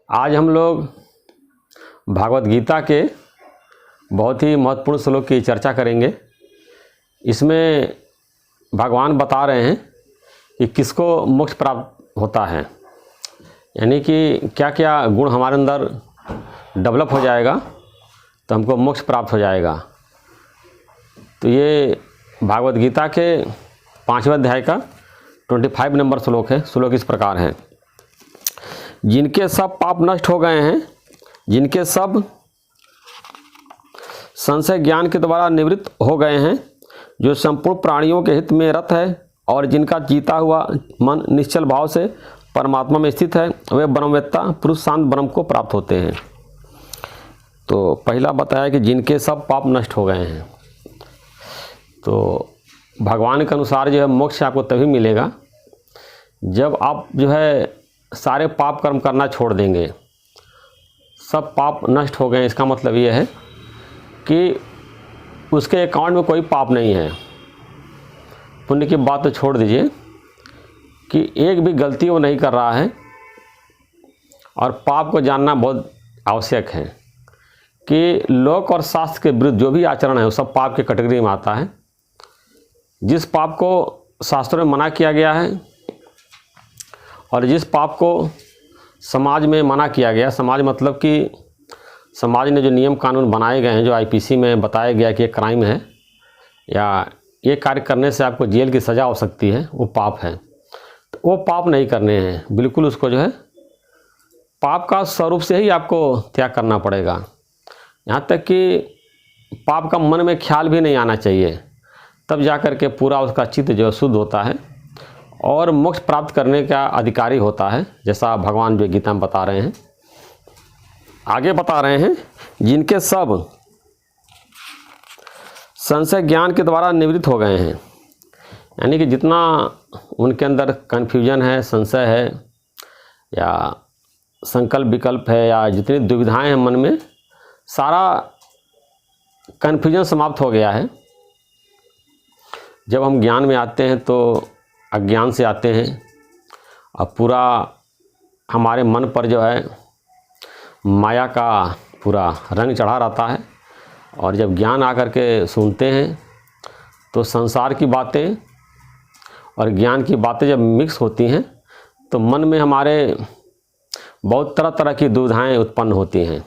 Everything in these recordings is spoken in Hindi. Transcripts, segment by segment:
आज हम लोग भागवत गीता के बहुत ही महत्वपूर्ण श्लोक की चर्चा करेंगे। इसमें भगवान बता रहे हैं कि किसको मोक्ष प्राप्त होता है, यानी कि क्या क्या गुण हमारे अंदर डेवलप हो जाएगा तो हमको मोक्ष प्राप्त हो जाएगा। तो ये भागवत गीता के 5वें अध्याय का 25 नंबर श्लोक है। श्लोक इस प्रकार है, जिनके सब पाप नष्ट हो गए हैं, जिनके सब संशय ज्ञान के द्वारा निवृत्त हो गए हैं, जो संपूर्ण प्राणियों के हित में रत है और जिनका जीता हुआ मन निश्चल भाव से परमात्मा में स्थित है, वे ब्रह्मवेत्ता पुरुष शांत ब्रह्म को प्राप्त होते हैं। तो पहला बताया कि जिनके सब पाप नष्ट हो गए हैं। तो भगवान के अनुसार जो है मोक्ष आपको तभी मिलेगा जब आप जो है सारे पाप कर्म करना छोड़ देंगे। सब पाप नष्ट हो गए, इसका मतलब ये है कि उसके अकाउंट में कोई पाप नहीं है। पुण्य की बात तो छोड़ दीजिए कि एक भी गलती वो नहीं कर रहा है। और पाप को जानना बहुत आवश्यक है कि लोक और शास्त्र के विरुद्ध जो भी आचरण है वो सब पाप के कैटेगरी में आता है। जिस पाप को शास्त्रों में मना किया गया है और जिस पाप को समाज में मना किया गया, समाज मतलब कि समाज ने जो नियम कानून बनाए गए हैं, जो आईपीसी में बताया गया कि ये क्राइम है या ये कार्य करने से आपको जेल की सज़ा हो सकती है, वो पाप है। तो वो पाप नहीं करने हैं, बिल्कुल उसको जो है पाप का स्वरूप से ही आपको त्याग करना पड़ेगा। यहाँ तक कि पाप का मन में ख्याल भी नहीं आना चाहिए, तब जा कर के पूरा उसका चित्त जो शुद्ध होता है और मोक्ष प्राप्त करने का अधिकारी होता है, जैसा भगवान जो गीता में बता रहे हैं। आगे बता रहे हैं, जिनके सब संशय ज्ञान के द्वारा निवृत्त हो गए हैं, यानी कि जितना उनके अंदर कन्फ्यूजन है, संशय है या संकल्प विकल्प है या जितनी दुविधाएं हैं मन में, सारा कन्फ्यूजन समाप्त हो गया है। जब हम ज्ञान में आते हैं तो अज्ञान से आते हैं और पूरा हमारे मन पर जो है माया का पूरा रंग चढ़ा रहता है। और जब ज्ञान आकर के सुनते हैं तो संसार की बातें और ज्ञान की बातें जब मिक्स होती हैं तो मन में हमारे बहुत तरह तरह की दुविधाएं उत्पन्न होती हैं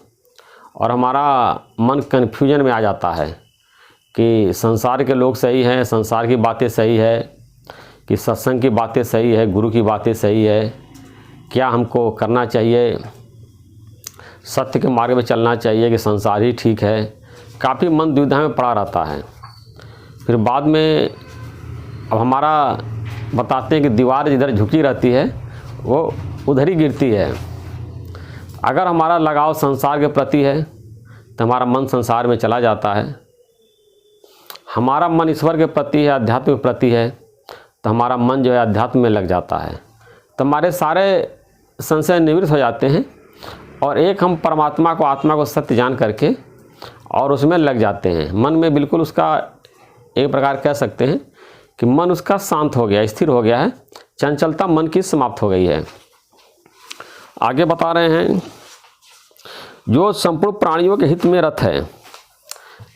और हमारा मन कन्फ्यूजन में आ जाता है कि संसार के लोग सही हैं, संसार की बातें सही है कि सत्संग की बातें सही है, गुरु की बातें सही है, क्या हमको करना चाहिए, सत्य के मार्ग में चलना चाहिए कि संसार ही ठीक है। काफ़ी मन दुविधा में पड़ा रहता है। फिर बाद में अब हमारा बताते हैं कि दीवार जिधर झुकी रहती है वो उधर ही गिरती है। अगर हमारा लगाव संसार के प्रति है तो हमारा मन संसार में चला जाता है। हमारा मन ईश्वर के प्रति है, अध्यात्म के प्रति है, तो हमारा मन जो है अध्यात्म में लग जाता है। तो हमारे सारे संशय निवृत्त हो जाते हैं और एक हम परमात्मा को, आत्मा को सत्य जान करके और उसमें लग जाते हैं। मन में बिल्कुल उसका एक प्रकार कह सकते हैं कि मन उसका शांत हो गया, स्थिर हो गया है, चंचलता मन की समाप्त हो गई है। आगे बता रहे हैं, जो संपूर्ण प्राणियों के हित में रत है।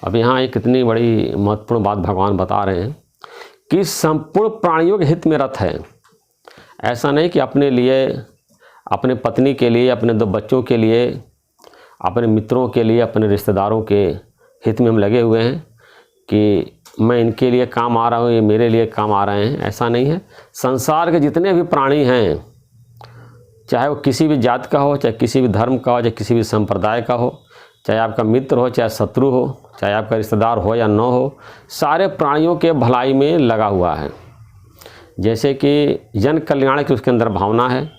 अब यहाँ एक कितनी बड़ी महत्वपूर्ण बात भगवान बता रहे हैं कि संपूर्ण प्राणियों के हित में रत है। ऐसा नहीं कि अपने लिए, अपने पत्नी के लिए, अपने 2 बच्चों के लिए, अपने मित्रों के लिए, अपने रिश्तेदारों के हित में हम लगे हुए हैं कि मैं इनके लिए काम आ रहा हूँ, ये मेरे लिए काम आ रहे हैं। ऐसा नहीं है। संसार के जितने भी प्राणी हैं, चाहे वो किसी भी जात का हो, चाहे किसी भी धर्म का हो, चाहे किसी भी संप्रदाय का हो, चाहे आपका मित्र हो, चाहे शत्रु हो, चाहे आपका रिश्तेदार हो या न हो, सारे प्राणियों के भलाई में लगा हुआ है। जैसे कि जन कल्याण की उसके अंदर भावना है,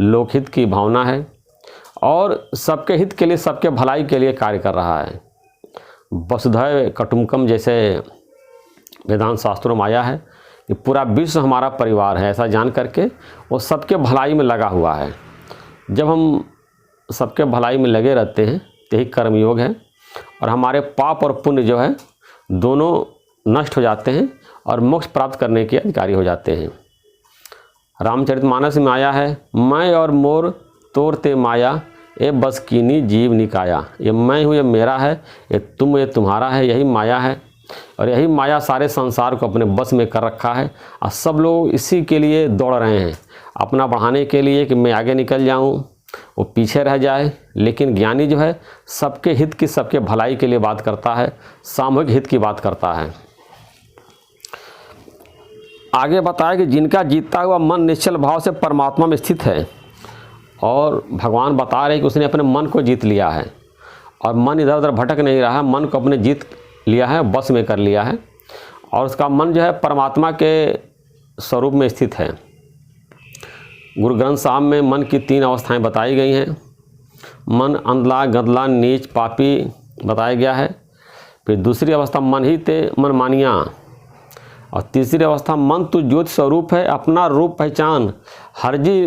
लोकहित की भावना है और सबके हित के लिए, सबके भलाई के लिए कार्य कर रहा है। वसुधैव कुटुम्बकम जैसे वेदांत शास्त्रों में आया है कि पूरा विश्व हमारा परिवार है, ऐसा जान करके वो सबके भलाई में लगा हुआ है। जब हम सबके भलाई में लगे रहते हैं यही कर्मयोग है और हमारे पाप और पुण्य जो है दोनों नष्ट हो जाते हैं और मोक्ष प्राप्त करने के अधिकारी हो जाते हैं। रामचरितमानस में आया है, मैं और मोर तोरते माया ये बस कीनी जीव निकाया, ये मैं हूँ, ये मेरा है, ये तुम, ये तुम्हारा है, यही माया है। और यही माया सारे संसार को अपने बस में कर रखा है और सब लोग इसी के लिए दौड़ रहे हैं, अपना बढ़ाने के लिए कि मैं आगे निकल जाऊं, वो पीछे रह जाए। लेकिन ज्ञानी जो है सबके हित की, सबके भलाई के लिए बात करता है, सामूहिक हित की बात करता है। आगे बताया कि जिनका जीतता हुआ मन निश्चल भाव से परमात्मा में स्थित है, और भगवान बता रहे कि उसने अपने मन को जीत लिया है और मन इधर उधर भटक नहीं रहा, मन को अपने जीत लिया है, बस में कर लिया है, और उसका मन जो है परमात्मा के स्वरूप में स्थित है। गुरु ग्रंथ साहब में मन की 3 अवस्थाएं बताई गई हैं। मन अंधला, गंदला, नीच, पापी बताया गया है। फिर दूसरी अवस्था मन ही ते मन मानिया, और तीसरी अवस्था मन तू ज्योति स्वरूप है, अपना रूप पहचान, हरजी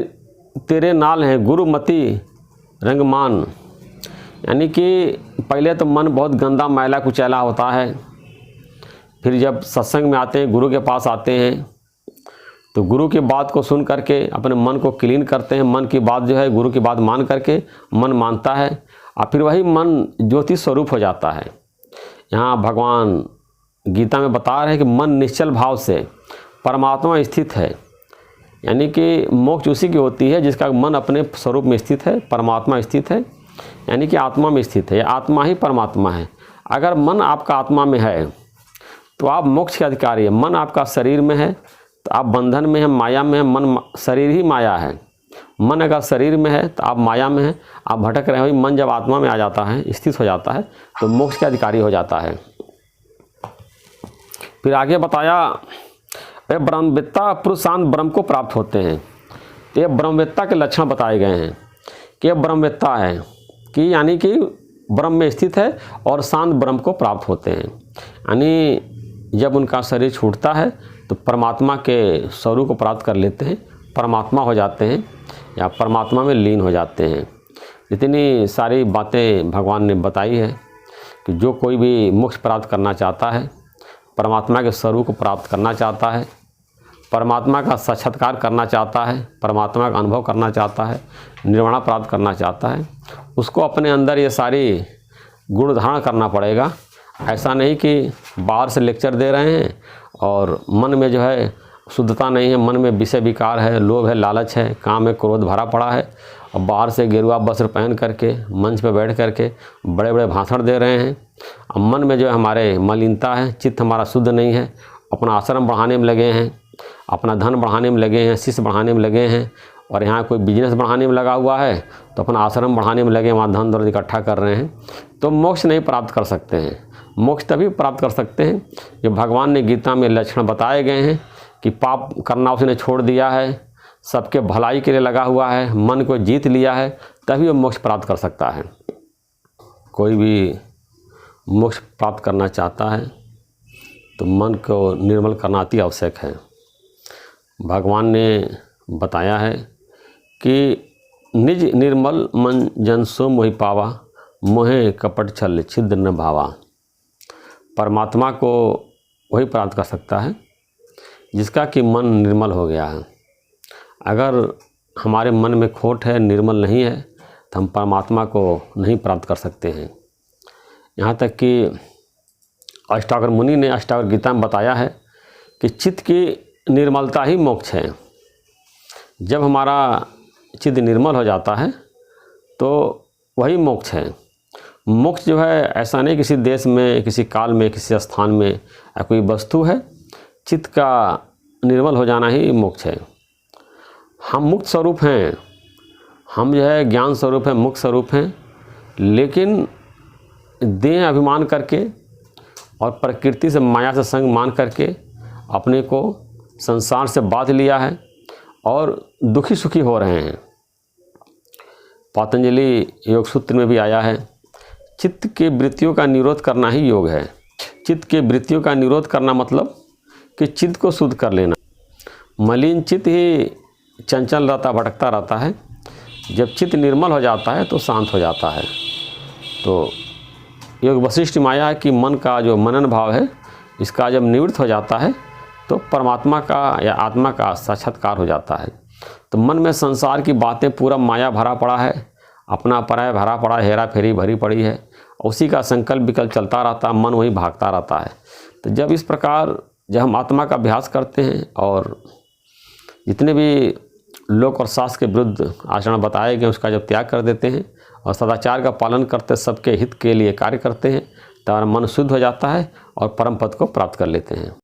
तेरे नाल है, गुरुमति रंगमान। यानी कि पहले तो मन बहुत गंदा मैला कुचैला होता है, फिर जब सत्संग में आते हैं, गुरु के पास आते हैं, तो गुरु की बात को सुन करके अपने मन को क्लीन करते हैं। मन की बात जो है गुरु की बात मान करके मन मानता है, और फिर वही मन ज्योति स्वरूप हो जाता है। यहाँ भगवान गीता में बता रहे हैं कि मन निश्चल भाव से परमात्मा स्थित है। यानी कि मोक्ष उसी की होती है जिसका मन अपने स्वरूप में स्थित है, परमात्मा स्थित है, यानी कि आत्मा में स्थित है। आत्मा ही परमात्मा है। अगर मन आपका आत्मा में है तो आप मोक्ष के अधिकारी है। मन आपका शरीर में है तो आप बंधन में हैं, माया में हैं। मन शरीर ही माया है। मन अगर शरीर में है तो आप माया में हैं, आप भटक रहे हो। मन जब आत्मा में आ जाता है, स्थित हो जाता है, तो मोक्ष के अधिकारी हो जाता है। फिर आगे बताया ब्रह्मवेत्ता पुरुष शांत ब्रह्म को प्राप्त होते हैं। तो ये ब्रह्मवेत्ता के लक्षण बताए गए हैं कि ये ब्रह्मवेत्ता है कि यानी कि ब्रह्म में स्थित है और शांत ब्रह्म को प्राप्त होते हैं। यानी जब उनका शरीर छूटता है तो परमात्मा के स्वरूप को प्राप्त कर लेते हैं, परमात्मा हो जाते हैं या परमात्मा में लीन हो जाते हैं। इतनी सारी बातें भगवान ने बताई है कि जो कोई भी मोक्ष प्राप्त करना चाहता है, परमात्मा के स्वरूप को प्राप्त करना चाहता है, परमात्मा का साक्षात्कार करना चाहता है, परमात्मा का अनुभव करना चाहता है, निर्वाण प्राप्त करना चाहता है, उसको अपने अंदर ये सारी गुण धारण करना पड़ेगा। ऐसा नहीं कि बाहर से लेक्चर दे रहे हैं और मन में जो है शुद्धता नहीं है, मन में विषय विकार है, लोभ है, लालच है, काम है, क्रोध भरा पड़ा है, और बाहर से गेरुआ वस्त्र पहन करके मंच पर बैठ करके बड़े बड़े भाषण दे रहे हैं। अब मन में जो है हमारे मलिनता है, चित्त हमारा शुद्ध नहीं है, अपना आश्रम बढ़ाने में लगे हैं, अपना धन बढ़ाने में लगे हैं, शिष्य बढ़ाने में लगे हैं, और यहाँ कोई बिजनेस बढ़ाने में लगा हुआ है तो अपना आश्रम बढ़ाने में लगे, वहाँ धन दौलत इकट्ठा कर रहे हैं, तो मोक्ष नहीं प्राप्त कर सकते हैं। मोक्ष तभी प्राप्त कर सकते हैं जब भगवान ने गीता में लक्षण बताए गए हैं कि पाप करना उसने छोड़ दिया है, सबके भलाई के लिए लगा हुआ है, मन को जीत लिया है, तभी वो मोक्ष प्राप्त कर सकता है। कोई भी मोक्ष प्राप्त करना चाहता है तो मन को निर्मल करना अति आवश्यक है। भगवान ने बताया है कि निज निर्मल मन जन सो मोहि पावा, मोहे कपट छल छिद्र न भावा। परमात्मा को वही प्राप्त कर सकता है जिसका कि मन निर्मल हो गया है। अगर हमारे मन में खोट है, निर्मल नहीं है, तो हम परमात्मा को नहीं प्राप्त कर सकते हैं। यहाँ तक कि अष्टावक्र मुनि ने अष्टावक्र गीता में बताया है कि चित्त की निर्मलता ही मोक्ष है। जब हमारा चित्त निर्मल हो जाता है तो वही मोक्ष है। मोक्ष जो है ऐसा नहीं किसी देश में, किसी काल में, किसी स्थान में या कोई वस्तु है। चित्त का निर्मल हो जाना ही मोक्ष है। हम मुक्त स्वरूप हैं, हम जो है ज्ञान स्वरूप हैं, मुक्त स्वरूप हैं, लेकिन देह अभिमान करके और प्रकृति से, माया से संग मान करके अपने को संसार से बांध लिया है और दुखी सुखी हो रहे हैं। पतंजलि योग सूत्र में भी आया है, चित्त के वृत्तियों का निरोध करना ही योग है। चित्त के वृत्तियों का निरोध करना मतलब कि चित्त को शुद्ध कर लेना। मलिन चित्त ही चंचल रहता, भटकता रहता है। जब चित्त निर्मल हो जाता है तो शांत हो जाता है। तो योग वशिष्ठ माया है कि मन का जो मनन भाव है, इसका जब निवृत्त हो जाता है तो परमात्मा का या आत्मा का साक्षात्कार हो जाता है। तो मन में संसार की बातें, पूरा माया भरा पड़ा है अपना पराया भरा पड़ा, हेरा फेरी भरी पड़ी है, उसी का संकल्प विकल्प चलता रहता, मन वही भागता रहता है। तो जब इस प्रकार जब हम आत्मा का अभ्यास करते हैं और जितने भी लोक और शास्त्र के विरुद्ध आचरण बताए गए उसका जब त्याग कर देते हैं और सदाचार का पालन करते, सबके हित के लिए कार्य करते हैं, तो हमारा मन शुद्ध हो जाता है और परम पद को प्राप्त कर लेते हैं।